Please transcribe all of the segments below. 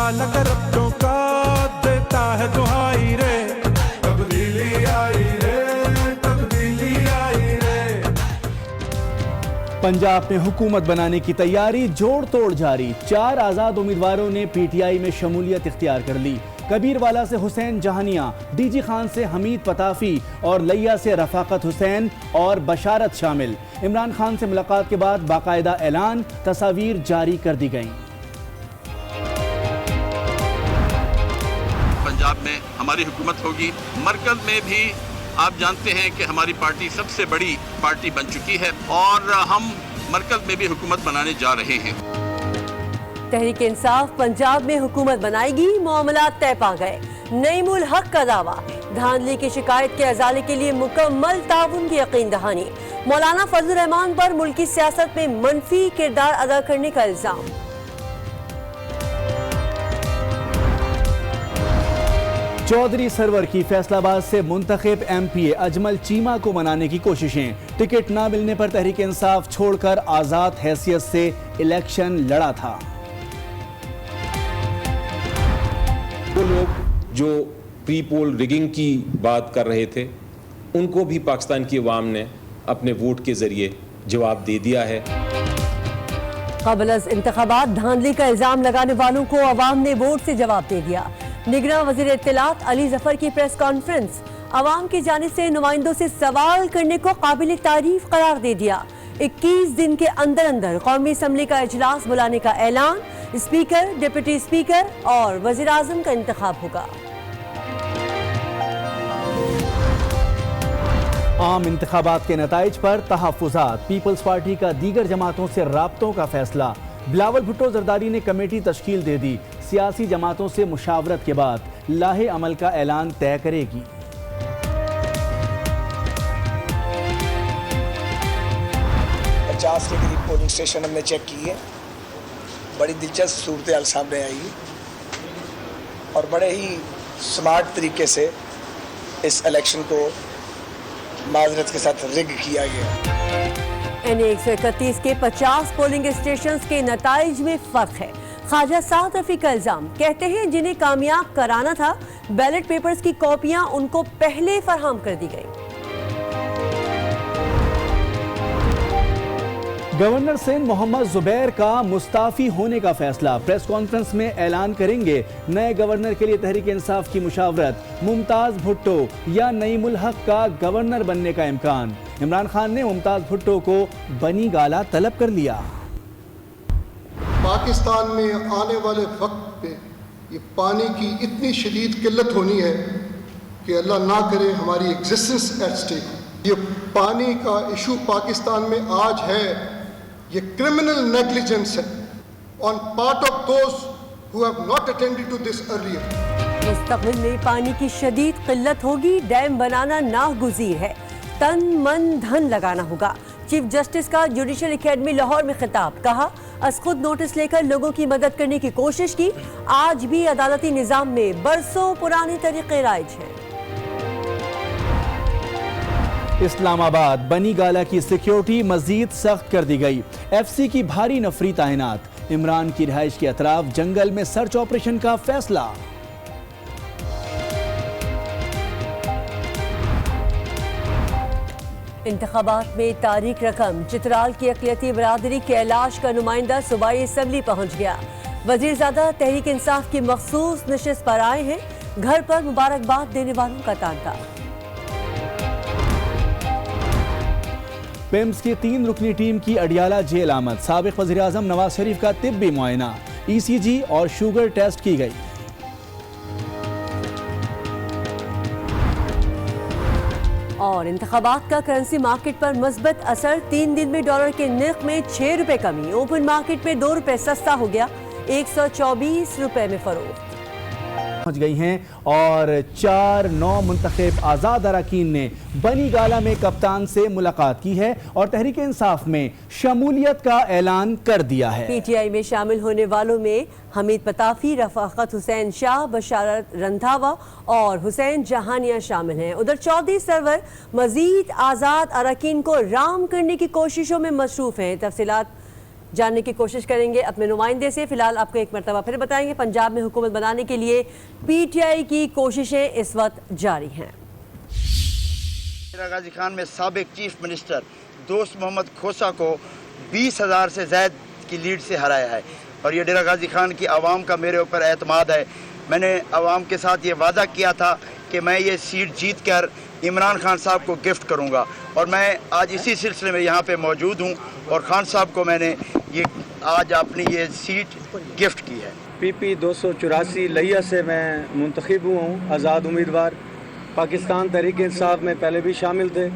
काला करप्टों का देता है दुहाई रे, तब्दीली आई रे, तब्दीली आई रे। पंजाब में हुकूमत बनाने की तैयारी जोड़ तोड़ जारी। 4 आज़ाद उम्मीदवारों ने पीटीआई में शमूलियत इख्तियार कर ली। कबीरवाला से हुसैन जहानिया, डीजी खान से हमीद पताफी और लिया से रफाकत हुसैन और बशारत शामिल। इमरान खान से मुलाकात के बाद बाकायदा ऐलान, तस्वीर जारी कर दी गईं। पंजाब में हमारी हुकूमत होगी। मरकज में भी आप जानते हैं कि हमारी पार्टी सबसे बड़ी पार्टी बन चुकी है और हम मरकज में भी हुकूमत बनाने जा रहे हैं। तहरीक इंसाफ पंजाब में हुकूमत बनाएगी, मामला तय पा गए। नईमुल हक का दावा, धांधली की शिकायत के अजाले के लिए मुकम्मल ताउन की यकीन दहानी। मौलाना फजल रहमान पर मुल्की सियासत में मनफी किरदार अदा करने का इल्जाम। चौधरी सरवर की फैसलाबाद से मुंतखब एमपीए अजमल चीमा को मनाने की कोशिशें। टिकट ना मिलने पर तहरीक इंसाफ छोड़कर आजाद हैसियत से इलेक्शन लड़ा था। वो लोग जो प्री पोल रिगिंग की बात कर रहे थे उनको भी पाकिस्तान की अवाम ने अपने वोट के जरिए जवाब दे दिया है। क़ब्ल इंतखाबात धांधली का इल्जाम लगाने वालों को अवाम ने वोट से जवाब दे दिया। निगरान वज़ीर इत्तलात अली जफर की प्रेस कॉन्फ्रेंस, अवाम की जानिब से नुमाइंदों से सवाल करने को काबिल तारीफ करार दे दिया। 21 दिन के अंदर अंदर कौमी असम्बली का इजलास बुलाने का ऐलान। स्पीकर, डिप्टी स्पीकर और वज़ीर आज़म का इंतखाब होगा। आम इंतखाबात के नताइज पर तहफ़्फ़ुज़ात। पीपल्स पार्टी का दीगर जमातों से राब्तों का फैसला। बिलावल भुट्टो जरदारी ने कमेटी तश्कील दे दी। सियासी जमातों से मुशावरत के बाद लाहे अमल का ऐलान तय करेगी। के करीब पोलिंग स्टेशन हमने चेक किए। बड़ी दिलचस्प सूरत हाल सामने आई और बड़े ही स्मार्ट तरीके से इस इलेक्शन को माजरत के साथ रिग किया गया। NA 131 के 50 पोलिंग स्टेशन के नताइज में फर्क है। ख्वाजा साद रफी का इल्जाम, कहते हैं जिन्हें कामयाब कराना था बैलेट पेपर्स की कॉपियां उनको पहले फराहम कर दी गई। गवर्नर सिंध मोहम्मद जुबैर का मुस्ताफी होने का फैसला। प्रेस कॉन्फ्रेंस में ऐलान करेंगे नए गवर्नर के लिए तहरीक इंसाफ की मुशावरत। मुमताज भुट्टो या नईमुल हक का गवर्नर बनने का इम्कान। इमरान खान ने मुमताज भुट्टो को बनी गाला तलब कर लिया। पाकिस्तान में आने वाले वक्त पे ये पानी की इतनी शदीद किल्लत होनी है कि अल्लाह ना करे हमारी एग्जिस्टेंस एट स्टेक। ये पानी का इशू पाकिस्तान में आज है, ये क्रिमिनल नेग्लिजेंस है on part of those who have not attended to this earlier. मुस्तकबिल में पानी की शदीद किल्लत होगी, डैम बनाना नागुज़ीर है, तन मन धन लगाना होगा। चीफ जस्टिस का जुडिशल एकेडमी लाहौर में खिताब, कहा अस खुद नोटिस लेकर लोगों की मदद करने की कोशिश की। आज भी अदालती निज़ाम में बरसों पुराने तरीके राइज हैं। इस्लामाबाद, बनी गाला की सिक्योरिटी मजीद सख्त कर दी गई। FC की भारी नफरी तैनात। इमरान की रिहाइश के अतराफ जंगल में सर्च ऑपरेशन का फैसला। इंतखाबात में तारीख रकम, चित्राल की अक़लियती बरादरी के ऐलाश का नुमाइंदा सूबाई असम्बली पहुंच गया। वज़ीरज़ादा तहरीक इंसाफ की मखसूस नशिस्त पर आए हैं। घर पर मुबारकबाद देने वालों का तांता। पिम्स की 3 रुकनी टीम की अडियाला जेल आमद। साबिक वज़ीर आज़म नवाज शरीफ का तिब्बी मुआयना, ECG और शुगर टेस्ट की गई। और इंतखाबात का करेंसी मार्केट पर मस्बत असर। 3 दिन में डॉलर के नर्ख में 6 रुपए कमी। ओपन मार्केट में 2 रुपए सस्ता हो गया, 124 रुपए में फरोख्त पहुंच गई हैं। और 4 नौ मुंतखब आज़ाद अरकान ने बनी गाला में कप्तान से मुलाकात की है और तहरीक इंसाफ में शमूलियत का ऐलान कर दिया है। PTI में शामिल होने वालों में हमीद पताफी, रफाकत हुसैन शाह, बशारत रंधावा और हुसैन जहानिया शामिल हैं। उधर चौधरी सरवर मजीद आज़ाद अरकान को राम करने की कोशिशों में मसरूफ हैं। तफसीलात जानने की कोशिश करेंगे अपने नुमाइंदे से। फिलहाल आपको एक मरतबा फिर बताएंगे, पंजाब में हुकूमत बनाने के लिए PTI की कोशिशें इस वक्त जारी हैं। डेरा गाजी खान में साबिक चीफ मिनिस्टर दोस्त मोहम्मद खोसा को 20,000 से ज़ायद की लीड से हराया है और ये डेरा गाजी खान की आवाम का मेरे ऊपर एतमाद है। मैंने आवाम के साथ ये वादा किया था कि मैं ये सीट जीत कर इमरान खान साहब को गिफ्ट करूंगा और मैं आज इसी सिलसिले में यहाँ पे मौजूद हूँ और खान साहब को मैंने ये आज अपनी ये सीट गिफ्ट की है। PP 284 लिया से मैं मुंतखब हुआ हूँ आज़ाद उम्मीदवार। पाकिस्तान तहरीक इंसाफ में पहले भी शामिल थे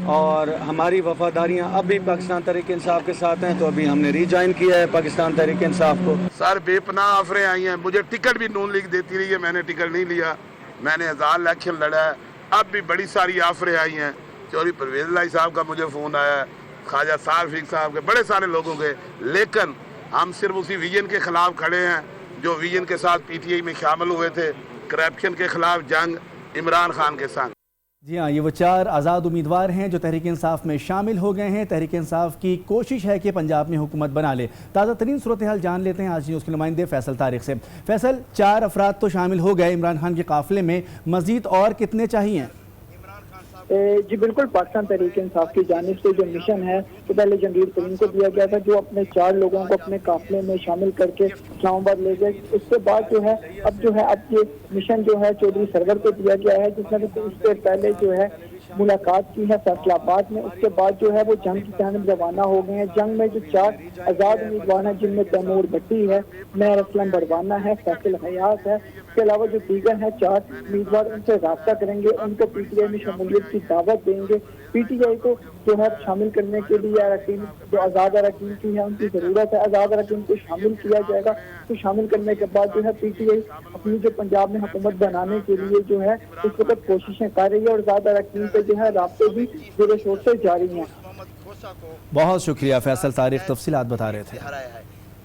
और हमारी वफादारियाँ अब भी पाकिस्तान तहरीक इंसाफ के साथ हैं, तो अभी हमने रीजॉइन किया है पाकिस्तान तहरीक इंसाफ को। सर बेपनाह आफरें आई हैं, मुझे टिकट भी नून लीग देती रही है, मैंने टिकट नहीं लिया, मैंने आज़ाद इलेक्शन लड़ा है। अब भी बड़ी सारी आफरें आई हैं, चौधरी परवेज़ लाई साहब का मुझे फ़ोन आया है, ख्वाजा सारफीक साहब के, बड़े सारे लोगों के, लेकिन हम सिर्फ उसी विजन के ख़िलाफ़ खड़े हैं जो विजन के साथ PTI में शामिल हुए थे, करप्शन के ख़िलाफ़ जंग इमरान खान के संग। जी हाँ, ये वो 4 आज़ाद उम्मीदवार हैं जो तहरीक इंसाफ में शामिल हो गए हैं। तहरीक इंसाफ की कोशिश है कि पंजाब में हुकूमत बना ले। ताज़ा तरीन सूरत हाल जान लेते हैं आज न्यूज़ के नुमाइंदे फैसल तारिक से। फैसल, 4 अफराद तो शामिल हो गए इमरान खान के काफ़िले में, मज़ीद और कितने चाहिए? जी बिल्कुल, पाकिस्तान तहरीक इंसाफ की जानिब से जो मिशन है तो पहले जंगीर तरीन को दिया गया था, जो अपने 4 लोगों को अपने काफिले में शामिल करके इस्लामाबाद ले गए। उसके बाद जो है अब ये मिशन जो है चौधरी सरवर को दिया गया है, जिसने उससे पहले जो है मुलाकात की है फैसलाबाद में। उसके बाद जो है वो जंग की जानिब रवाना हो गए हैं। जंग में जो 4 आज़ाद उम्मीदवार हैं, जिनमें तैमूर भट्टी है, मेहर असलम बड़वाना है, फैसल हयात है, इसके अलावा जो दीगर हैं 4 उम्मीदवार, उनसे रब्ता करेंगे, उनको PTI में शमूलियत की दावत देंगे। PTI को जो है शामिल करने के लिए अरकान जो आज़ाद अरकान की है उनकी ज़रूरत है। आज़ाद अरकान को शामिल किया जाएगा, तो शामिल करने के बाद जो है PTI अपनी जो पंजाब में हुकूमत बनाने के लिए जो है इस वक्त कोशिशें कर रही है और आज़ाद अरकान से जो है राब्ते भी जोर शोर से जारी हैं। बहुत शुक्रिया फैसल तारिक, तफसीलात बता रहे थे।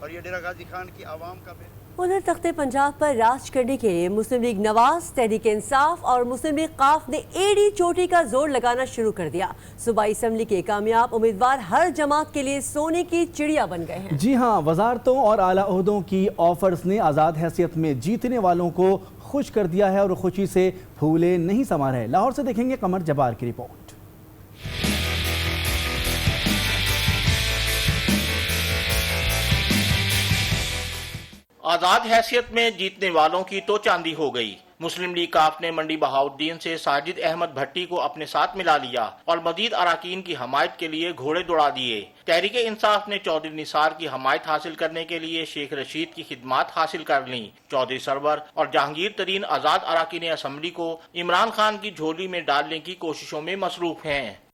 और ये डेरा गाजी खान की आवाम का उधर तख्ते पंजाब पर राज करने के लिए मुस्लिम लीग नवाज, तहरीक इंसाफ और मुस्लिम लीग काफ ने एड़ी चोटी का जोर लगाना शुरू कर दिया। सूबाई असम्बली के कामयाब उम्मीदवार हर जमात के लिए सोने की चिड़िया बन गए हैं। जी हाँ, वजारतों और आला ओहदों की ऑफर्स ने आज़ाद हैसियत में जीतने वालों को खुश कर दिया है और खुशी से फूले नहीं समा रहे। लाहौर से देखेंगे कमर जब्बार की रिपोर्ट। आज़ाद हैसियत में जीतने वालों की तो चांदी हो गई। मुस्लिम लीग काफ ने मंडी बहाउद्दीन से साजिद अहमद भट्टी को अपने साथ मिला लिया और मजीद अराकीन की हमायत के लिए घोड़े दौड़ा दिए। तहरीक इंसाफ ने चौधरी निसार की हमायत हासिल करने के लिए शेख रशीद की खिदमात हासिल कर ली। चौधरी सरवर और जहांगीर तरीन आज़ाद अराकीन असम्बली को इमरान खान की झोली में डालने की कोशिशों में मसरूफ हैं।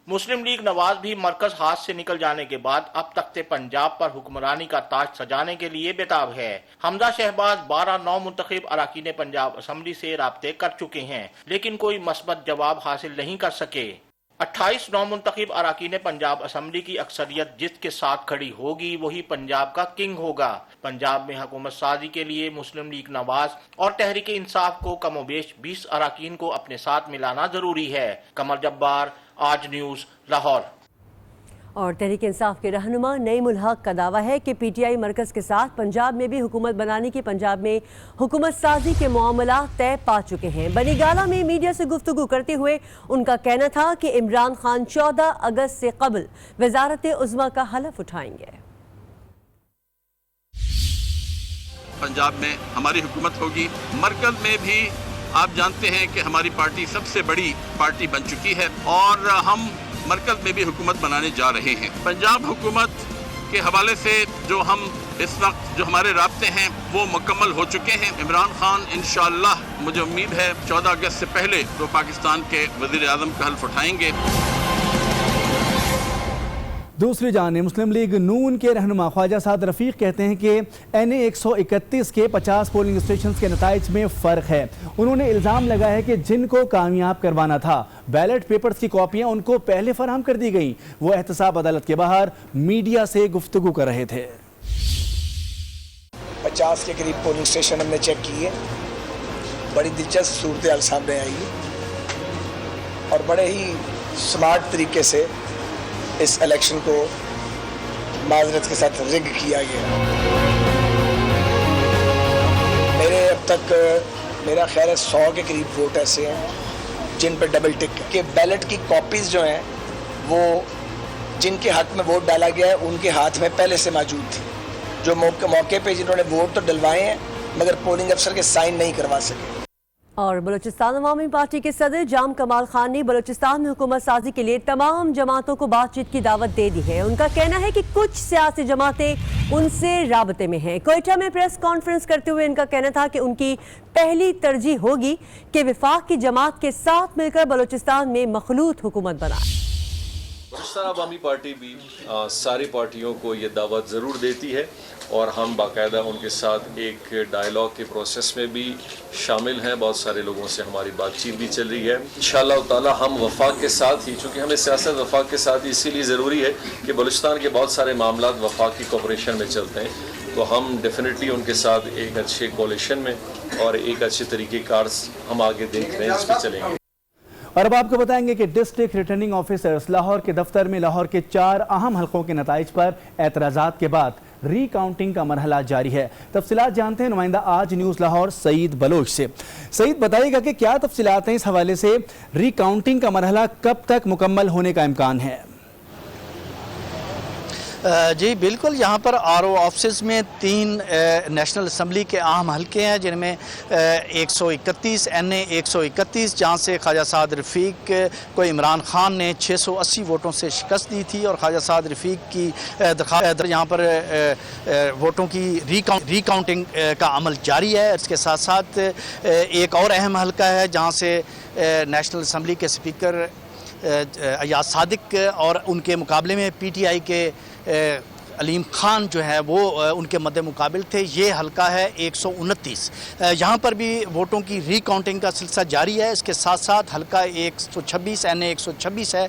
मुस्लिम लीग नवाज भी मरकज हाथ से निकल जाने के बाद अब तख्ते पंजाब पर हुक्मरानी का ताज सजाने के लिए बेताब है। हमजा शहबाज 12 नौ मुंतखब अराकीन पंजाब असम्बली से राब्ते कर चुके हैं, लेकिन कोई मस्बत जवाब हासिल नहीं कर सके। 28 नौ मुंतखब अराकीन पंजाब असम्बली की अक्सरियत जिसके साथ खड़ी होगी वही पंजाब का किंग होगा। पंजाब में हुकूमत साजी के लिए मुस्लिम लीग नवाज और तहरीक इंसाफ को कमोबेश 20 अराकीन को अपने साथ मिलाना जरूरी है। कमर जब्बार, आज न्यूज़, लाहौर। और तहरीक इंसाफ के रहनुमा नईमुल हक का दावा है कि PTI मरकज के साथ पंजाब में भी हुकूमत बनाने की पंजाब में हुकूमत साजी के मामला तय पा चुके हैं। बनीगाला में मीडिया से गुफ्तगू करते हुए उनका कहना था कि इमरान खान 14 अगस्त से कबल वजारत उज़्मा का हलफ उठाएंगे। पंजाब में हमारी हुकूमत होगी। मरकज में भी आप जानते हैं कि हमारी पार्टी सबसे बड़ी पार्टी बन चुकी है और हम मरकज में भी हुकूमत बनाने जा रहे हैं। पंजाब हुकूमत के हवाले से जो हम इस वक्त जो हमारे राब्ते हैं वो मुकम्मल हो चुके हैं। इमरान खान इंशाअल्लाह मुझे उम्मीद है 14 अगस्त से पहले तो पाकिस्तान के वज़ीर आज़म का हल्फ उठाएंगे। दूसरी जाने मुस्लिम लीग नून के रहनुमा ख्वाजा साद रफ़ीक कहते हैं कि NA 131 के 50 पोलिंग स्टेशन के नताइज में फ़र्क है। उन्होंने इल्ज़ाम लगाया है कि जिनको कामयाब करवाना था बैलेट पेपर्स की कॉपियाँ उनको पहले फराहम कर दी गई। वो एहतसाब अदालत के बाहर मीडिया से गुफ्तगू कर रहे थे। 50 के करीब पोलिंग स्टेशन हमने चेक किए, बड़ी दिलचस्प सूरत हाल सामने आई और बड़े ही स्मार्ट तरीके से इस इलेक्शन को माजरत के साथ रिग किया गया। मेरे अब तक मेरा ख्याल है 100 के करीब वोट ऐसे हैं जिन पर डबल टिक है कि बैलेट की कॉपीज़ जो हैं वो जिनके हक में वोट डाला गया है उनके हाथ में पहले से मौजूद थी, जो मौके पे जिन्होंने वोट तो डलवाए हैं मगर पोलिंग अफसर के साइन नहीं करवा सके। और बलूचिस्तान अवामी पार्टी के सदर जाम कमाल खान ने बलूचिस्तान में हुकूमत साजी के लिए तमाम जमातों को बातचीत की दावत दे दी है। उनका कहना है कि कुछ सियासी जमातें उनसे राबते में हैं। कोयटा में प्रेस कॉन्फ्रेंस करते हुए इनका कहना था कि उनकी पहली तरजीह होगी कि वफाक की जमात के साथ मिलकर बलूचिस्तान में मखलूत हुकूमत बनाए। बलूचिस्तान अवामी पार्टी भी सारी पार्टियों को ये दावत ज़रूर देती है और हम बाकायदा उनके साथ एक डायलॉग के प्रोसेस में भी शामिल हैं। बहुत सारे लोगों से हमारी बातचीत भी चल रही है। इंशाअल्लाह ताला हम वफाक के साथ ही, चूँकि हमें सियासत वफाक के साथ इसीलिए ज़रूरी है कि बलूचिस्तान के बहुत सारे मामला वफाक की कोऑपरेशन में चलते हैं, तो हम डेफिनेटली उनके साथ एक अच्छे कोalition में और एक अच्छे तरीक़ेकार हम आगे देख रहे हैं, इस पर चलेंगे। और अब आपको बताएंगे कि डिस्ट्रिक्ट रिटर्निंग ऑफिसर्स लाहौर के दफ्तर में लाहौर के 4 अहम हलकों के नताइज पर एतराज़ात के बाद रीकाउंटिंग का मरहला जारी है। तफसीलात जानते हैं नुमाइंदा आज न्यूज़ लाहौर सईद बलोच से। सईद, बताइएगा कि क्या तफसीलात हैं इस हवाले से, रीकाउंटिंग का मरहला कब तक मुकम्मल होने का इम्कान है? जी बिल्कुल, यहाँ पर आरओ ऑफिस में 3 नेशनल असम्बली के अहम हलके हैं जिनमें 131 NA 131 जहाँ से ख्वाजा साद रफ़ीक को इमरान खान ने 680 वोटों से शिकस्त दी थी और ख्वाजा साद रफ़ीक की दरख्वास्त यहाँ पर वोटों की रीकाउंटिंग का अमल जारी है। इसके साथ साथ एक और अहम हलका है जहाँ से नेशनल असम्बली के स्पीकर अयाज सादिक और उनके मुकाबले में PTI के अलीम खान जो है वो उनके मद्दे मुकाबिल थे। ये हलका है 129। यहाँ पर भी वोटों की रीकाउंटिंग का सिलसिला जारी है। इसके साथ साथ हलका 126 NA 126 है,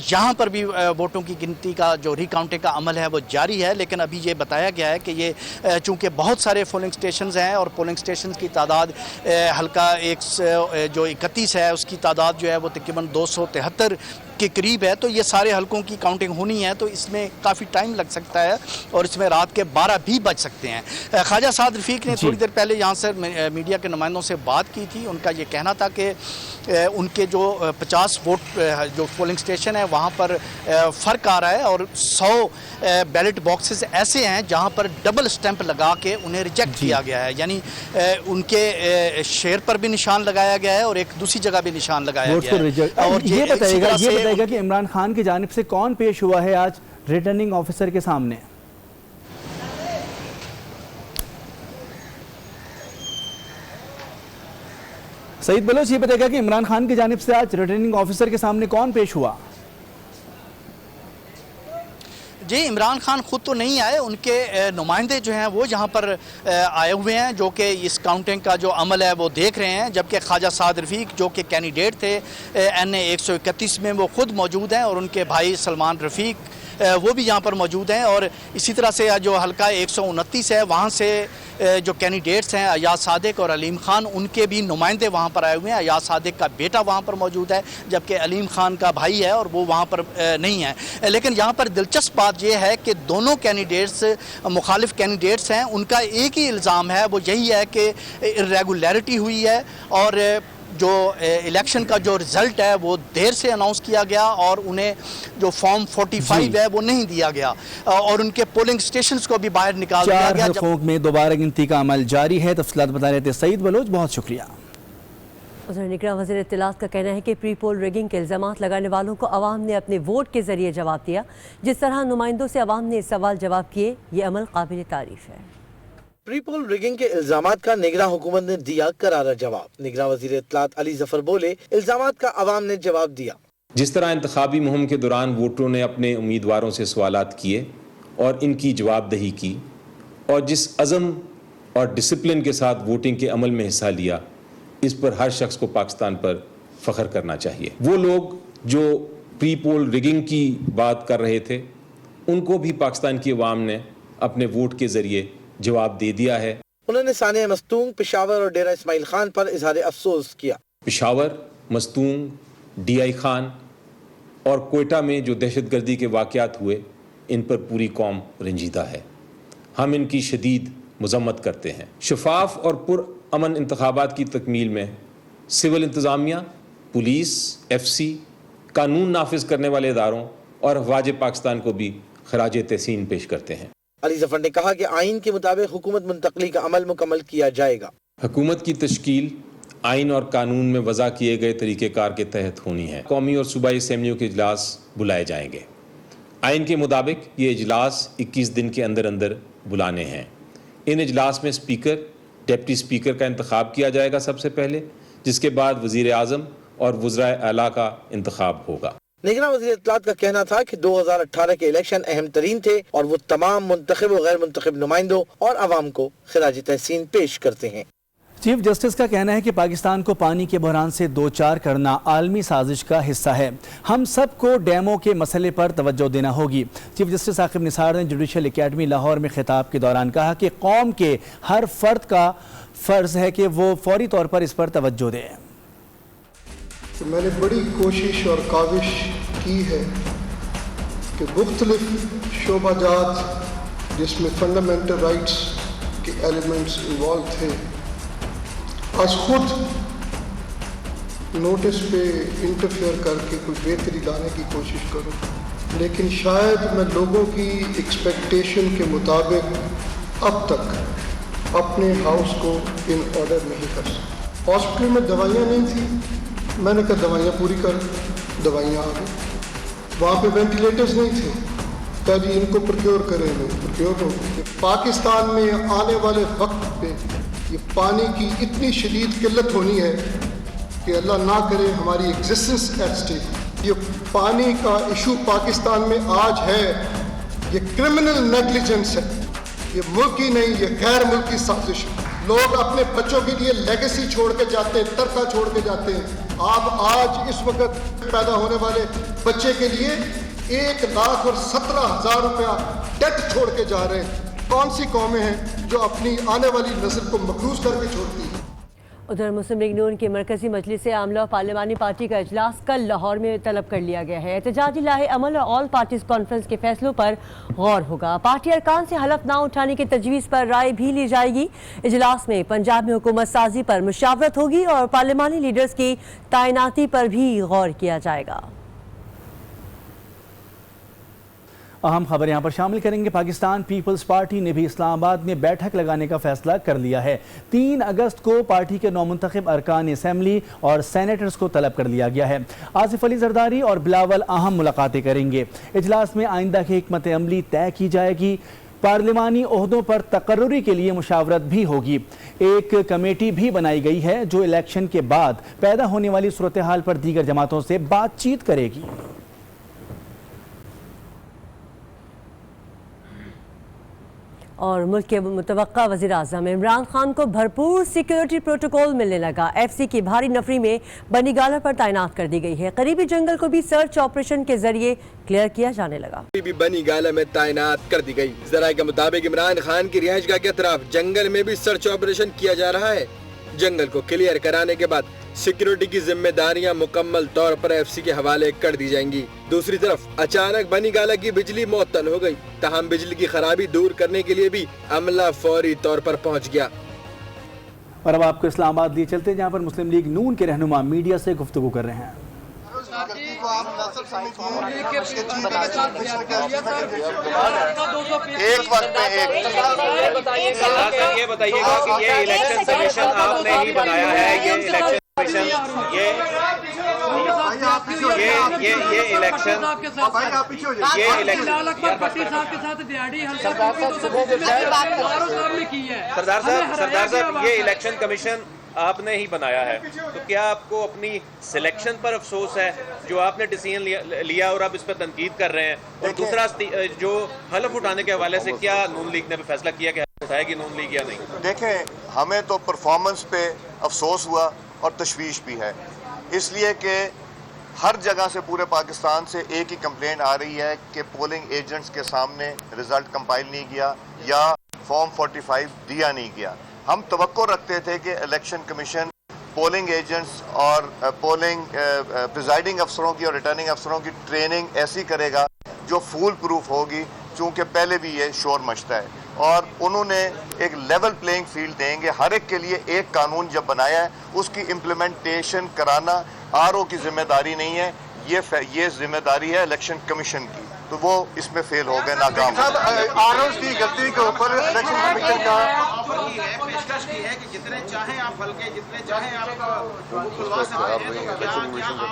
यहाँ पर भी वोटों की गिनती का जो रीकाउंटिंग का अमल है वो जारी है। लेकिन अभी ये बताया गया है कि ये चूँकि बहुत सारे पोलिंग स्टेशन हैं और पोलिंग स्टेशन की तादाद हलका 131 है, उसकी तादाद जो है वो तकरीबन 273 के करीब है, तो ये सारे हलकों की काउंटिंग होनी है, तो इसमें काफ़ी टाइम लग सकता है और इसमें रात के 12 भी बज सकते हैं। ख्वाजा साद रफ़ीक ने थोड़ी देर पहले यहाँ से मीडिया के नुमाइंदों से बात की थी। उनका ये कहना था कि उनके जो 50 वोट जो पोलिंग स्टेशन है वहाँ पर फ़र्क आ रहा है और 100 बैलेट बॉक्सेस ऐसे हैं जहाँ पर डबल स्टैंप लगा के उन्हें रिजेक्ट किया गया है, यानी उनके शेयर पर भी निशान लगाया गया है और एक दूसरी जगह भी निशान लगाया गया है। और ये बताइएगा कि इमरान खान की जानिब से कौन पेश हुआ है आज रिटर्निंग ऑफिसर के सामने? सईद बलोच, ये बताएगा कि इमरान खान की जानिब से आज रिटर्निंग ऑफिसर के सामने कौन पेश हुआ? जी इमरान खान खुद तो नहीं आए, उनके नुमाइंदे जो हैं वो यहाँ पर आए हुए हैं जो कि इस काउंटिंग का जो अमल है वो देख रहे हैं। जबकि ख्वाजा साद रफ़ीक जो कि कैंडिडेट थे NA 131 में वो खुद मौजूद हैं और उनके भाई सलमान रफ़ीक वो भी यहाँ पर मौजूद हैं। और इसी तरह से जो हलका 129 है वहाँ से जो कैंडिडेट्स हैं अयाज सादिक और अलीम खान, उनके भी नुमाइंदे वहाँ पर आए हुए हैं। अयाज सादिक का बेटा वहाँ पर मौजूद है जबकि अलीम खान का भाई है और वो वहाँ पर नहीं है। लेकिन यहाँ पर दिलचस्प बात ये है कि दोनों कैंडिडेट्स मुखालिफ कैंडिडेट्स हैं, उनका एक ही इल्ज़ाम है, वो यही है कि इर्रेगुलरिटी हुई है और जो इलेक्शन का जो रिज़ल्ट है वो देर से अनाउंस किया गया और उन्हें जो फॉर्म 45 है वो नहीं दिया गया और उनके पोलिंग स्टेशंस को भी बाहर निकाल दिया गया। 4 हलकों में दोबारा गिनती का अमल जारी है। तफसीलात बता रहे थे सईद बलोच, बहुत शुक्रिया। उधर निगरां वज़ीर इत्तलात का कहना है कि प्री पोल रिगिंग के इल्ज़ामात लगाने वालों को अवाम ने अपने वोट के जरिए जवाब दिया। जिस तरह नुमाइंदों से अवाम ने सवाल जवाब किए, ये अमल काबिल तारीफ है। प्री पोल रिगिंग के इल्जामात का निगरां हुकूमत ने दिया करारा जवाब। निगरां वज़ीर इत्तलात अली ज़फ़र बोले, इल्जामात का अवाम ने जवाब दिया। जिस तरह इंतखाबी मुहिम के दौरान वोटरों ने अपने उम्मीदवारों से सवालात किए और इनकी जवाबदही की और जिस अज़म और डिसिप्लिन के साथ वोटिंग के अमल में हिस्सा लिया, इस पर हर शख्स को पाकिस्तान पर फ़ख्र करना चाहिए। वो लोग जो प्री पोल रिगिंग की बात कर रहे थे, उनको भी पाकिस्तान की अवाम ने अपने वोट के ज़रिए जवाब दे दिया है। انہوں نے ثانیہ مستونگ، پشاور اور ڈیرہ اسماعیل خان پر اظہار افسوس کیا۔ پشاور، مستونگ، ڈی آئی خان اور کوئٹہ میں جو دہشت گردی کے واقعات ہوئے، ان پر پوری قوم رنجیدہ ہے۔ ہم ان کی شدید مذمت کرتے ہیں۔ شفاف اور پرامن انتخابات کی تکمیل میں سول انتظامیہ، پولیس، ایف سی، قانون نافذ کرنے والے اداروں اور افواج پاکستان کو بھی خراج تحسین پیش کرتے ہیں۔ علی ظفر نے کہا کہ آئین کے مطابق حکومت منتقلی کا عمل مکمل کیا جائے گا۔ حکومت کی تشکیل آئین اور قانون میں وضع کیے گئے طریقہ کار کے تحت ہونی ہے۔ قومی اور صوبائی اسمبلیوں کے اجلاس بلائے جائیں گے۔ آئین کے مطابق یہ اجلاس 21 دن کے اندر اندر بلانے ہیں۔ ان اجلاس میں اسپیکر، ڈپٹی اسپیکر کا انتخاب کیا جائے گا سب سے پہلے، جس کے بعد وزیر اعظم اور وزرائے اعلیٰ کا انتخاب ہوگا۔ نگراں وزیر اطلاعات کا کہنا تھا کہ 2018 کے الیکشن اہم ترین تھے اور وہ تمام منتخب و غیر منتخب نمائندوں اور عوام کو خراج تحسین پیش کرتے ہیں۔ چیف جسٹس کا کہنا ہے کہ پاکستان کو پانی کے بحران سے دوچار کرنا عالمی سازش کا حصہ ہے۔ ہم سب کو ڈیموں کے مسئلے پر توجہ دینا ہوگی۔ چیف جسٹس عاقب نثار نے جوڈیشل اکیڈمی لاہور میں خطاب کے دوران کہا کہ قوم کے ہر فرد کا فرض ہے کہ وہ فوری طور پر اس پر توجہ دے۔ میں نے بڑی کوشش اور کاوش کی ہے کہ مختلف شعبہ جات جس میں فنڈامنٹل رائٹس کے ایلیمنٹس انوالو تھے، آج خود نوٹس پہ انٹرفیئر کر کے کوئی بہتری لانے کی کوشش کروں، لیکن شاید میں لوگوں کی ایکسپیکٹیشن کے مطابق اب تک اپنے ہاؤس کو ان آرڈر نہیں کر سکتا۔ ہاسپٹل میں دوائیاں نہیں تھیں، میں نے کہا دوائیاں پوری کر، دوائیاں آ گئی۔ وہاں پہ وینٹیلیٹرز نہیں تھے، کہا جی ان کو پروکیور کریں گے، پروکیور ہو گئے۔ پاکستان میں آنے والے وقت پہ یہ پانی کی اتنی شدید قلت ہونی ہے کہ اللہ نہ کرے ہماری ایگزسٹنس ایٹ اسٹیک۔ یہ پانی کا ایشو پاکستان میں آج ہے، یہ کرمنل نیگلیجنس ہے، یہ ملکی نہیں، یہ غیر ملکی سازش ہے۔ لوگ اپنے بچوں کے لیے لیگیسی چھوڑ کے جاتے ہیں، ترکہ چھوڑ کے جاتے ہیں۔ آپ آج اس وقت پیدا ہونے والے بچے کے لیے 1,17,000 روپیہ ڈیٹ چھوڑ کے جا رہے ہیں۔ کون سی قومیں ہیں جو اپنی آنے والی نسل کو مقروض کر کے چھوڑتی ہیں؟ ادھر مسلم لیگ نون کی مرکزی مجلس عاملہ پارلیمانی پارٹی کا اجلاس کل لاہور میں طلب کر لیا گیا ہے۔ احتجاجی لاہ عمل اور آل پارٹیز کانفرنس کے فیصلوں پر غور ہوگا۔ پارٹی ارکان سے حلف نہ اٹھانے کی تجویز پر رائے بھی لی جائے گی۔ اجلاس میں پنجاب میں حکومت سازی پر مشاورت ہوگی اور پارلیمانی لیڈرز کی تعیناتی پر بھی غور کیا جائے گا۔ اہم خبر یہاں پر شامل کریں گے۔ پاکستان پیپلز پارٹی نے بھی اسلام آباد میں بیٹھک لگانے کا فیصلہ کر لیا ہے۔ 3 اگست کو پارٹی کے نومنتخب ارکان اسمبلی اور سینیٹرز کو طلب کر لیا گیا ہے۔ آصف علی زرداری اور بلاول اہم ملاقاتیں کریں گے۔ اجلاس میں آئندہ کی حکمت عملی طے کی جائے گی۔ پارلیمانی عہدوں پر تقرری کے لیے مشاورت بھی ہوگی۔ ایک کمیٹی بھی بنائی گئی ہے جو الیکشن کے بعد پیدا ہونے والی صورتحال پر دیگر جماعتوں سے بات چیت کرے گی۔ اور ملک کے متوقع وزیر اعظم عمران خان کو بھرپور سیکیورٹی پروٹوکول ملنے لگا۔ ایف سی کی بھاری نفری میں بنی گالہ پر تعینات کر دی گئی ہے۔ قریبی جنگل کو بھی سرچ آپریشن کے ذریعے کلیئر کیا جانے لگا۔ بھی بنی گالہ میں تعینات کر دی گئی۔ ذرائع کے مطابق عمران خان کی رہائش گاہ کے اطراف جنگل میں بھی سرچ آپریشن کیا جا رہا ہے۔ جنگل کو کلیئر کرانے کے بعد سیکیورٹی کی ذمہ داریاں مکمل طور پر ایف سی کے حوالے کر دی جائیں گی۔ دوسری طرف اچانک بنی گالہ کی بجلی معطل ہو گئی، تاہم بجلی کی خرابی دور کرنے کے لیے بھی عملہ فوری طور پر پہنچ گیا۔ اور اب آپ کو اسلام آباد لیے چلتے ہیں جہاں پر مسلم لیگ نون کے رہنما میڈیا سے گفتگو کر رہے ہیں۔ ایک وقت میں یہ بتائیے گا کہ یہ الیکشن کمیشن آپ نے ہی بنایا ہے، یہ الیکشن کمیشن سردار صاحب یہ الیکشن کمیشن آپ نے ہی بنایا ہے، تو کیا آپ کو اپنی سلیکشن پر افسوس ہے جو آپ نے ڈیسیژن لیا اور آپ اس پر تنقید کر رہے ہیں؟ اور دوسرا جو حلف اٹھانے کے حوالے سے کیا نون لیگ نے فیصلہ کیا کہ حلف اٹھائے گی نون لیگ یا نہیں؟ دیکھیں، ہمیں تو پرفارمنس پہ افسوس ہوا اور تشویش بھی ہے، اس لیے کہ ہر جگہ سے پورے پاکستان سے ایک ہی کمپلین آ رہی ہے کہ پولنگ ایجنٹس کے سامنے رزلٹ کمپائل نہیں کیا یا فارم 45 دیا نہیں گیا۔ हम तवक्को रखते थे कि इलेक्शन कमीशन पोलिंग एजेंट्स और पोलिंग प्रिजाइडिंग अफसरों की और रिटर्निंग अफसरों की ट्रेनिंग ऐसी करेगा जो फूल प्रूफ होगी, चूँकि पहले भी ये शोर मचता है, और उन्होंने एक लेवल प्लेइंग फील्ड देंगे। हर एक के लिए एक कानून जब बनाया है उसकी इम्प्लीमेंटेशन कराना आरओ की जिम्मेदारी नहीं है, ये जिम्मेदारी है इलेक्शन कमीशन की, तो वो इसमें फेल हो गए, नाकाम हो गए। आरओ की गलती के ऊपर इलेक्शन कमीशन का पेशकश की है कि जितने चाहें आप हल्के, जितने चाहें आप खुलवा सकते हैं, तो क्या आप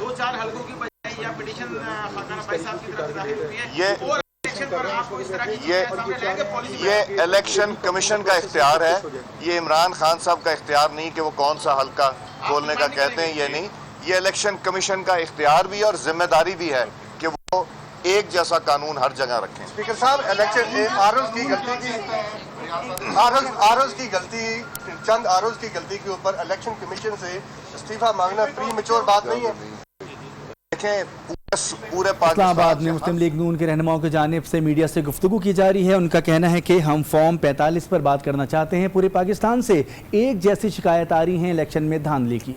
2-4 हल्कों की बजाय या पिटीशन खाना भाई साहब की तरफ दाखिल हुई है ये और इलेक्शन पर आपको इस तरह की ये इलेक्शन कमीशन का इख्तियार है, ये इमरान खान साहब का इख्तियार नहीं कि वो कौन सा हल्का खोलने का कहते हैं, ये नहीं, ये इलेक्शन कमीशन का इख्तियार भी और जिम्मेदारी भी है कि वो एक जैसा कानून हर जगह रखें। स्पीकर साहब, इलेक्शन आरओज़ की गलती चंद आरओज़ की गलती के ऊपर इलेक्शन कमीशन से इस्तीफा मांगना प्री मैच्योर बात नहीं है। देखें, पूरे इस्लामाबाद में मुस्लिम लीग नून के रहनुमाओं की जानिब से मीडिया से गुफ्तगू की जा रही है। उनका कहना है कि हम फॉर्म 45 पर बात करना चाहते हैं। पूरे पाकिस्तान से एक जैसी शिकायत आ रही हैं इलेक्शन में धांधली की।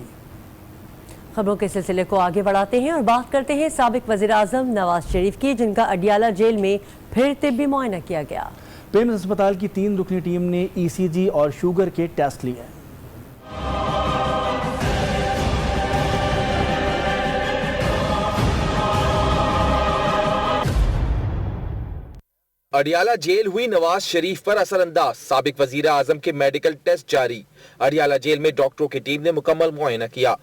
खबरों के सिलसिले को आगे बढ़ाते हैं और बात करते हैं साबिक वज़ीर आज़म नवाज शरीफ की, जिनका अडियाला जेल में फिर तिब्बी मुआयना किया गया। पेम्स अस्पताल की 3 रुकनी टीम ने ECG और शुगर के टेस्ट लिए। अडियाला जेल हुई नवाज शरीफ पर असरअंदाज, साबिक वजीर आजम के मेडिकल टेस्ट जारी। अडियाला जेल में डॉक्टरों की टीम ने मुकम्मल मुआयना किया।